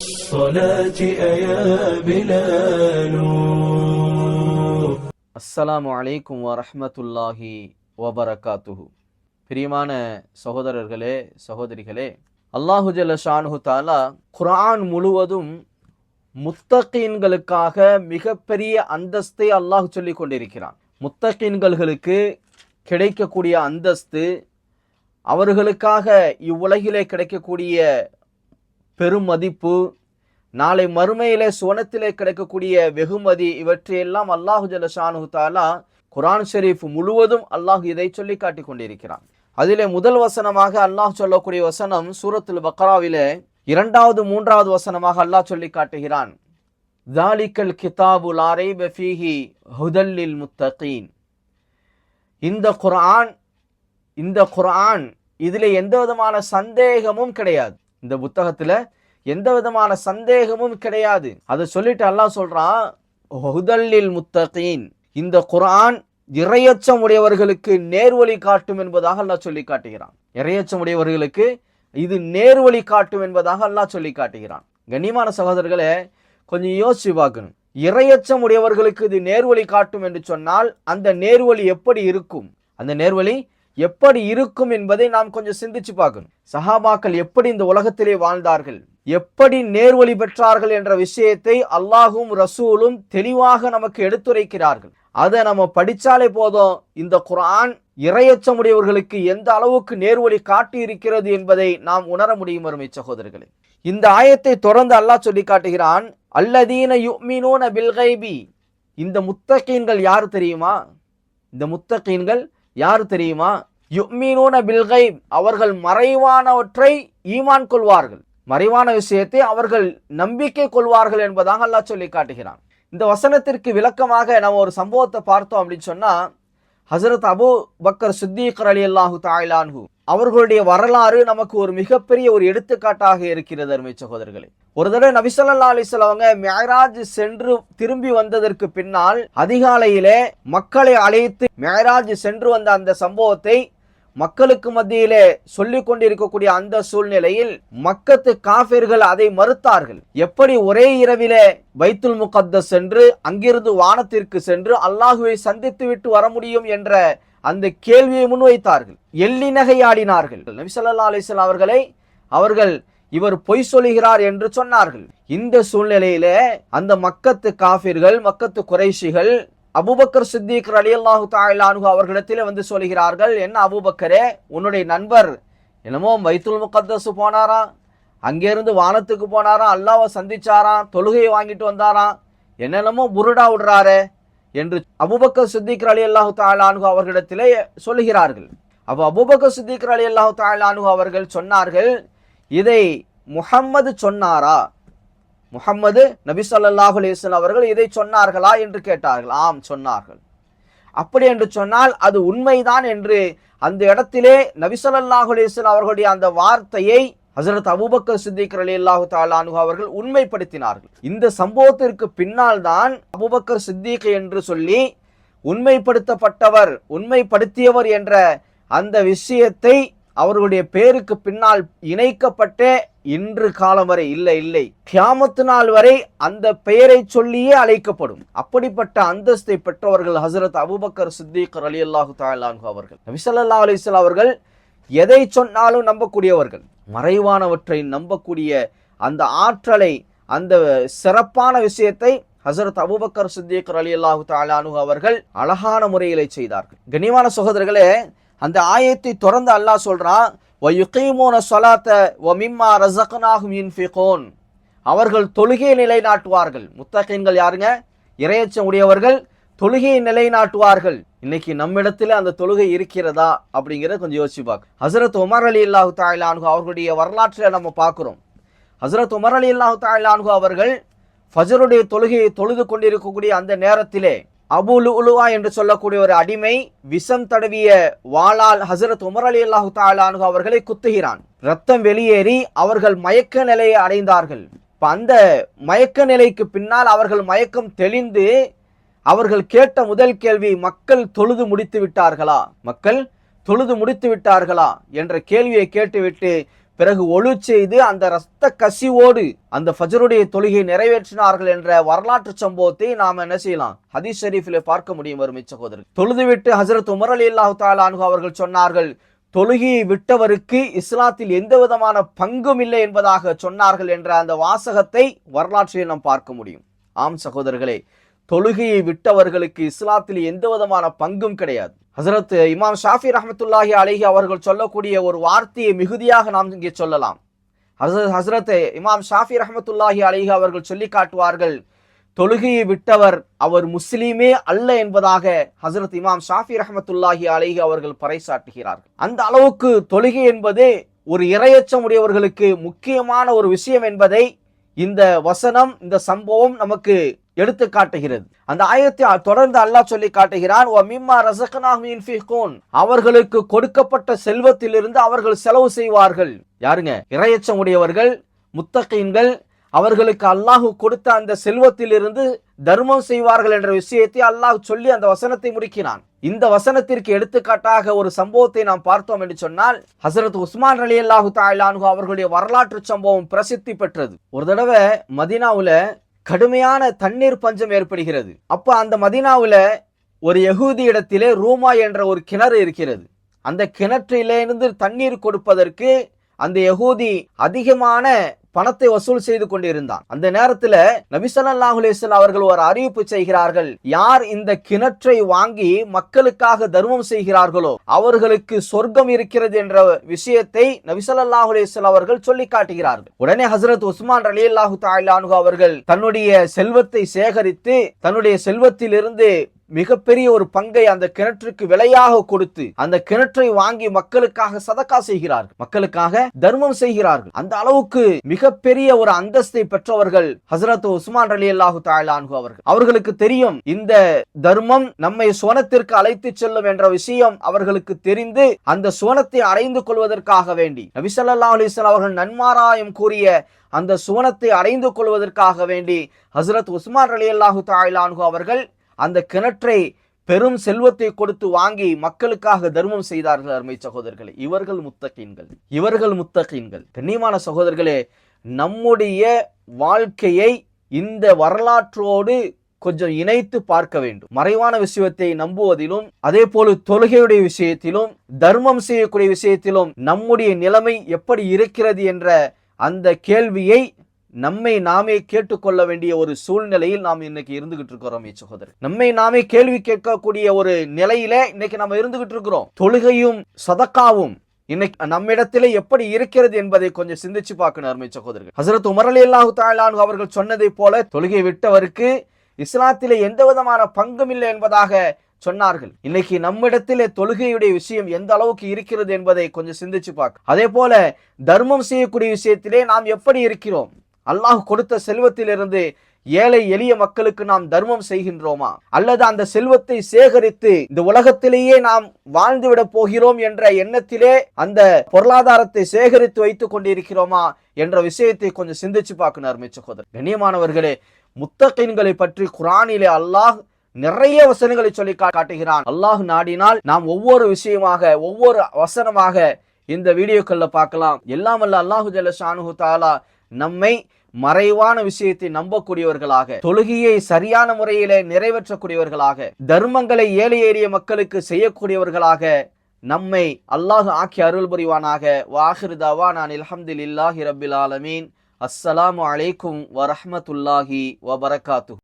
الصلاة أيا بلال. அஸ்ஸலாமு அலைக்கும் வரஹ்மத்துல்லாஹி வபரகாத்துஹு. பிரியமான சகோதரர்களே சகோதரிகளே, அல்லாஹு ஜல்ல ஷானுஹு தஆலா குர்ஆன் முழுவதும் முத்தகீன்களுக்காக மிகப்பெரிய அந்தஸ்தை அல்லாஹ் சொல்லிக் கொண்டிருக்கிறான். முத்தகீன்களுக்கு கிடைக்கக்கூடிய அந்தஸ்து, அவர்களுக்காக இவ்வுலகிலே கிடைக்கக்கூடிய பெருமதிப்பு, நாளை மறுமையிலே சுவனத்திலே கிடைக்கக்கூடிய வெகுமதி, இவற்றையெல்லாம் அல்லாஹு ஜல்ல ஷானுஹு தஆலா குர்ஆன் ஷரீஃப் முழுவதும் அல்லாஹ் இதை சொல்லி காட்டிக் கொண்டிருக்கிறான். அதிலே முதல் வசனமாக அல்லாஹ் சொல்லக்கூடிய வசனம் சூரத்துல் பக்ராவிலே 2வது 3வது வசனமாக அல்லாஹ் சொல்லி காட்டுகிறான். ஸாலிகல் கிதாபு லா ரைப ஃபீஹி ஹுதல் லில் முத்தகீன். இந்த குர்ஆன் இதிலே எந்த விதமான சந்தேகமும் கிடையாது. இந்த புத்தகத்துல எந்த விதமான சந்தேகமும் கிடையாது. அதை சொல்லிட்டு அல்லாஹ் சொல்றான், ஹுதல் லில் முத்தகீன். இந்த குர்ஆன் இறையச்சம் உடையவர்களுக்கு நேர்வழி காட்டும் என்பதாக அல்லாஹ் சொல்லி காட்டுகிறான். இறையச்சம் உடையவர்களுக்கு இது நேர்வழி காட்டும் என்பதாக அல்லாஹ் சொல்லி காட்டுகிறான். கண்ணியமான சகோதரர்களே, கொஞ்சம் யோசிச்சு பார்க்கணும். இறையச்சம் உடையவர்களுக்கு இது நேர்வழி காட்டும் என்று சொன்னால் அந்த நேர்வழி எப்படி இருக்கும்? அந்த நேர்வழி எப்படி இருக்கும் என்பதை நாம் கொஞ்சம் சிந்திச்சு பார்க்கணும். சஹாபாக்கள் எப்படி இந்த உலகத்திலே வாழ்ந்தார்கள், எப்படி நேர்வழி பெற்றார்கள் என்ற விஷயத்தை அல்லாஹும் ரசூலும் தெளிவாக நமக்கு எடுத்துரைக்கிறார்கள். அதை நம்ம படிச்சாலே போதும், இந்த குர்ஆன் இறையச்சமுடையவர்களுக்கு எந்த அளவுக்கு நேர்வழி காட்டி இருக்கிறது என்பதை நாம் உணர முடியும். அருமை சகோதரர்களே, இந்த ஆயத்தை தொடர்ந்து அல்லாஹ் சொல்லி காட்டுகிறான், அல்லதீன யுமினூன பில் கைபி. இந்த முத்தகீன்கள் யார் தெரியுமா? இந்த முத்தகீன்கள் யார் தெரியுமா? யுமினூன பில் கைப், அவர்கள் மறைவானவற்றை ஈமான் கொள்வார்கள், மறைவான விஷயத்தை அவர்கள் நம்பிக்கை கொள்வார்கள் என்பதாக அல்லாஹ் சொல்லி காட்டுகிறான். இந்த வசனத்திற்கு விளக்கமாக நம்ம ஒரு சம்பவத்தை பார்த்தோம் அப்படின்னு சொன்னா, ஹஸரத் அபூ பக்கர் சித்தீக் ரலியல்லாஹு தஆலா அன்ஹு அவர்களுடைய வரலாறு நமக்கு ஒரு மிகப்பெரிய ஒரு எடுத்துக்காட்டாக இருக்கிறது. அருமை சகோதரர்களே, ஒரு தடவை நபி ஸல்லல்லாஹு அலைஹி வஸல்லம் அவங்க மிஅராஜ் சென்று திரும்பி வந்ததற்கு பின்னால் அதிகாலையிலே மக்களை அழைத்து மிஅராஜ் சென்று வந்த அந்த சம்பவத்தை மக்களுக்கு மத்தியிலே சொல்லிக் கொண்டிருக்கக்கூடிய அந்த சூழ்நிலையில் மக்கத்து காஃபிர்கள் அதை மறுத்தார்கள். எப்படி ஒரே இரவிலே பைத்துல் முகத்தஸ் சென்று அங்கிருந்து வானத்திற்கு சென்று அல்லாஹுவை சந்தித்து விட்டு வர முடியும் என்ற அந்த கேள்வியை முன்வைத்தார்கள், எள்ளி நகையாடினார்கள். நபி ஸல்லல்லாஹு அலைஹி வஸல்லம் அவர்கள் இவர் பொய் சொல்லுகிறார் என்று சொன்னார்கள். இந்த சூழ்நிலையிலே அந்த மக்கத்து காஃபிர்கள், மக்கத்து குறைஷிகள் அபூபக்கர் சித்திக் ரலியல்லாஹு தஆலா அன்ஹு அவர்களிடத்திலே வந்து சொல்கிறார்கள், என்ன அபூபக்கரே, உன்னுடைய நண்பர் என்னமோ பைத்துல் முகத்தஸ் போனாராம், அங்கிருந்து வானத்துக்கு போனாராம், அல்லாஹ்வை சந்திச்சாராம், தொழுகையை வாங்கிட்டு வந்தாராம், என்னென்னமோ புருடா விடுறாரே என்று அபூபக்கர் சித்திக் ரலியல்லாஹு தஆலா அன்ஹு அவர்களிடத்திலே சொல்லுகிறார்கள். அப்போ அபூபக்கர் சித்திக் ரலியல்லாஹு தஆலா அன்ஹு அவர்கள் சொன்னார்கள், இதை முஹம்மது சொன்னாரா? முஹம்மது நபி ஸல்லல்லாஹு அலைஹி வஸல்லம் அவர்கள் இதை சொன்னார்களா என்று கேட்டார்கள். ஆம், சொன்னார்கள். அப்படி என்று சொன்னால் அது உண்மைதான் என்று அந்த இடத்திலே நபி ஸல்லல்லாஹு அலைஹி வஸல்லம் அவர்களுடைய அந்த வார்த்தையை ஹஸரத் அபூபக்கர் சித்திக் ரலியல்லாஹு தஆலா அன்ஹு அவர்கள் உண்மைப்படுத்தினார்கள். இந்த சம்பவத்திற்கு பின்னால் தான் அபூபக்கர் சித்திக் என்று சொல்லி உண்மைப்படுத்தப்பட்டவர், உண்மைப்படுத்தியவர் என்ற அந்த விஷயத்தை அவர்களுடைய பேருக்கு பின்னால் இணைக்கப்பட்டே இன்று காலம் வரை இல்லை கியாமத்து நாள் வரை அந்த பெயரை சொல்லியே அழைக்கப்படும். அப்படிப்பட்ட அந்தஸ்தை பெற்றவர்கள் ஹஸரத் அபூபக்கர் சித்திக் ரலியல்லாஹு தஆலா அன்ஹு அவர்கள். நபி ஸல்லல்லாஹு அலைஹி வஸல்லம் அவர்கள் எதை சொன்னாலும் நம்பக்கூடியவர்கள், மறைவானவற்றை நம்பக்கூடிய அந்த ஆற்றலை, அந்த சிறப்பான விஷயத்தை ஹஸரத் அபூபக்கர் சித்திக் ரலியல்லாஹு தஆலா அன்ஹு அவர்கள் அழகான முறையிலே செய்தார்கள். கண்ணியமான சகோதரர்களே, அந்த ஆயத்தை தொடர்ந்து அல்லாஹ் சொல்றான், வயுகீமூன ஸலாத்த வமிம்மா ரஸக்னாஹும் யுன்ஃபிகூன். அவர்கள் தொழுகையை நிலைநாட்டுவார்கள். முத்தகீன்கள் யாருங்க? இறையச்சம் உடையவர்கள் தொழுகையை நிலைநாட்டுவார்கள். இன்னைக்கு நம்மிடத்துல அந்த தொழுகை இருக்கிறதா அப்படிங்கிறத கொஞ்சம் யோசிச்சு பார்க்க. ஹஸரத் உமர் ரலியல்லாஹு தஆலா அன்ஹு அவர்களுடைய வரலாற்றில் நம்ம பார்க்கிறோம். ஹஸரத் உமர் ரலியல்லாஹு தஆலா அன்ஹு அவர்கள் ஃபஜ்ருடைய தொழுகையை தொழுது கொண்டிருக்கக்கூடிய அந்த நேரத்திலே அபூ லுஅலுஆ என்று சொல்லக்கூடிய ஒரு அடிமை விஷம் தடவிய வாளால் ஹஸரத் உமர் ரலியல்லாஹு தஆலா அன்ஹு அவர்களை குத்துகிறான். ரத்தம் வெளியேறி அவர்கள் மயக்க நிலையை அடைந்தார்கள். அந்த மயக்க நிலைக்கு பின்னால் அவர்கள் மயக்கம் தெளிந்து அவர்கள் கேட்ட முதல் கேள்வி, மக்கள் தொழுது முடித்து விட்டார்களா, மக்கள் தொழுது முடித்து விட்டார்களா என்ற கேள்வியை கேட்டுவிட்டு பிறகு ஒழு செய்து அந்த இரத்த கசிவோடு அந்த ஃபஜ்ருடைய தொழுகை நிறைவேற்றினார்கள் என்ற வரலாற்று சம்பவத்தை நாம் என்ன செய்யலாம், ஹதீஸ் ஷரீஃபிலே பார்க்க முடியும். வரும் சகோதரர், தொழுதுவிட்டு ஹஜ்ரத் உமர் ரலியல்லாஹு தஆலா அன்ஹு அவர்கள் சொன்னார்கள், தொழுகையை விட்டவருக்கு இஸ்லாத்தில் எந்த விதமான பங்கும் இல்லை என்பதாக சொன்னார்கள் என்ற அந்த வாசகத்தை வரலாற்றில் நாம் பார்க்க முடியும். ஆம் சகோதரர்களே, தொழுகையை விட்டவர்களுக்கு இஸ்லாத்தில் எந்த விதமான பங்கும் கிடையாது. ஹசரத் இமாம் ஷாஃபி ரஹ்மத்துல்லாஹி அலைஹி அவர்கள் சொல்லக்கூடிய ஒரு வார்த்தையை மிகுதியாக நாம் இங்கே சொல்லலாம். ஹசரத் இமாம் ஷாஃபி ரஹ்மத்துல்லாஹி அலைஹி அவர்கள் சொல்லி காட்டுவார்கள், தொழுகையை விட்டவர் அவர் முஸ்லீமே அல்ல என்பதாக ஹசரத் இமாம் ஷாஃபி ரஹ்மத்துல்லாஹி அலைஹி அவர்கள் பறைசாட்டுகிறார்கள். அந்த அளவுக்கு தொழுகை என்பது ஒரு இரையச்சம் உடையவர்களுக்கு முக்கியமான ஒரு விஷயம் என்பதை இந்த வசனம், இந்த சம்பவம் நமக்கு எடுத்து காட்டுகிறது. அந்த ஆயத்தை தொடர்ந்து அல்லாஹ் சொல்லி காட்டுகிறான், அவர்களுக்கு கொடுக்கப்பட்ட செல்வத்திலிருந்து அவர்கள் செலவு செய்வார்கள். யாருங்க? இரையச்சம் உடையவர்கள், முத்தகீன்கள். அவர்களுக்கு அல்லாஹ் கொடுத்த அந்த செல்வத்திலிருந்து தர்மம் செய்வார்கள் என்ற விஷயத்தை அல்லாஹ் சொல்லி அந்த வசனத்தை முடிக்கிறான். இந்த வசனத்திற்கு எடுத்துக்காட்டாக ஒரு சம்பவத்தை நாம் பார்த்தோம் என்று சொன்னால், ஹசரத் உஸ்மான் ரலியல்லாஹு தஆலா அன்ஹு அவர்களுடைய வரலாற்று சம்பவம் பிரசித்தி பெற்றது. ஒரு தடவை மதீனாவுல கடுமையான தண்ணீர் பஞ்சம் ஏற்படுகிறது. அப்ப அந்த மதீனாவுல ஒரு யகூதி இடத்திலே ரூமா என்ற ஒரு கிணறு இருக்கிறது. அந்த கிணற்றிலிருந்து தண்ணீர் கொடுப்பதற்கு அந்த யகூதி அதிகமான பணத்தை வசூல் செய்து கொண்டிருந்தான். அந்த நேரத்துல நபி ஸல்லல்லாஹு அலைஹி வஸல்லம் அவர்கள் ஒரு அறிவிப்பு செய்கிறார்கள், யார் இந்த கிணற்றை வாங்கி மக்களுக்காக தர்மம் செய்கிறார்களோ அவர்களுக்கு சொர்க்கம் இருக்கிறது என்ற விஷயத்தை நபி ஸல்லல்லாஹு அலைஹி வஸல்லம் அவர்கள் சொல்லி காட்டுகிறார்கள். உடனே ஹஜ்ரத் உஸ்மான் ரலியல்லாஹு தஆலா அன்ஹு அவர்கள் தன்னுடைய செல்வத்தை சேகரித்து தன்னுடைய செல்வத்திலிருந்து மிகப்பெரிய ஒரு பங்கை அந்த கிணற்றுக்கு விலையாக கொடுத்து அந்த கிணற்றை வாங்கி மக்களுக்காக சதக்கா செய்கிறார்கள், மக்களுக்காக தர்மம் செய்கிறார்கள். அந்த அளவுக்கு மிகப்பெரிய ஒரு அந்தஸ்தை பெற்றவர்கள் ஹஜ்ரத் உஸ்மான் ரலியல்லாஹு தஆலா அன்ஹு அவர்கள். அவர்களுக்கு தெரியும் இந்த தர்மம் நம்மை சுவனத்திற்கு அழைத்து செல்லும் என்ற விஷயம் அவர்களுக்கு தெரிந்து அந்த சுவனத்தை அடைந்து கொள்வதற்காக வேண்டி நபி ஸல்லல்லாஹு அலைஹி வஸல்லம் அவர்கள் நன்மாராயம் கூறிய அந்த சுவனத்தை அடைந்து கொள்வதற்காக வேண்டி ஹஜ்ரத் உஸ்மான் ரலியல்லாஹு தஆலா அன்ஹு அவர்கள் அந்த கிணற்றை பெரும் செல்வத்தை கொடுத்து வாங்கி மக்களுக்காக தர்மம் செய்தார்கள். அருமை சகோதரர்களே, இவர்கள் முத்தகீன்கள். கண்ணியமான சகோதரர்களே, நம்முடைய வாழ்க்கையை இந்த வரலாற்றோடு கொஞ்சம் இணைத்து பார்க்க வேண்டும். மறைவான விஷயத்தை நம்புவதிலும் அதே போல தொழுகையுடைய விஷயத்திலும் தர்மம் செய்யக்கூடிய விஷயத்திலும் நம்முடைய நிலைமை எப்படி இருக்கிறது என்ற அந்த கேள்வியை நம்மை நாமே கேட்டுக்கொள்ள வேண்டிய ஒரு சூழ்நிலையில் நாம் இன்னைக்கு இருந்துகிட்டு இருக்கிறோம். சகோதரர், நம்மை நாமே கேள்வி கேட்கக்கூடிய ஒரு நிலையில இன்னைக்கு நம்ம இருந்துகிட்டு இருக்கிறோம். தொழுகையும் சதக்காவும் இன்னைக்கு நம்மிடத்திலே எப்படி இருக்கிறது என்பதை கொஞ்சம் சிந்திச்சு பார்க்கணும். அருமை சகோதரர்கள், ஹஜ்ரத் உமர் ரலியல்லாஹு தஆலா அன்ஹு அவர்கள் சொன்னதை போல தொழுகை விட்டவருக்கு இஸ்லாத்திலே எந்த விதமான பங்கும் இல்லை என்பதாக சொன்னார்கள். இன்னைக்கு நம்மிடத்திலே தொழுகையுடைய விஷயம் எந்த அளவுக்கு இருக்கிறது என்பதை கொஞ்சம் சிந்திச்சு பார்க்க. அதே போல தர்மம் செய்யக்கூடிய விஷயத்திலே நாம் எப்படி இருக்கிறோம்? அல்லாஹ் கொடுத்த செல்வத்திலிருந்து ஏழை எளிய மக்களுக்கு நாம் தர்மம் செய்கின்றோமா, அல்லது அந்த செல்வத்தை சேகரித்து இந்த உலகத்திலேயே நாம் வாழ்ந்துவிட போகிறோம் என்ற எண்ணத்திலே அந்த பொருளாதாரத்தை சேகரித்து வைத்துக் கொண்டிருக்கிறோமா என்ற விஷயத்தை கொஞ்சம் சிந்திச்சு பார்க்கணும். அருமை சகோதரர், கண்ணியமானவர்களே, முத்தகீன்களை பற்றி குர்ஆனிலே அல்லாஹ் நிறைய வசனங்களை சொல்லி காட்டுகிறான். அல்லாஹ் நாடினால் நாம் ஒவ்வொரு விஷயமாக ஒவ்வொரு வசனமாக இந்த வீடியோக்கள்ல பார்க்கலாம். எல்லாம் அல்ல அல்லாஹு ஜல்ல ஷானுஹு தஆலா நம்மை மறைவான விஷயத்தை நம்பக்கூடியவர்களாக, தொழுகையை சரியான முறையிலே நிறைவேற்றக்கூடியவர்களாக, தர்மங்களை ஏழை எளிய மக்களுக்கு செய்யக்கூடியவர்களாக நம்மை அல்லாஹ் ஆக்கி அருள் புரிவானாக. வாஹிரு தவானா அல்ஹம்துலில்லாஹி ரப்பில் ஆலமீன். அஸ்ஸலாமு அலைக்கும் வரஹ்மத்துல்லாஹி வபரகாத்துஹு.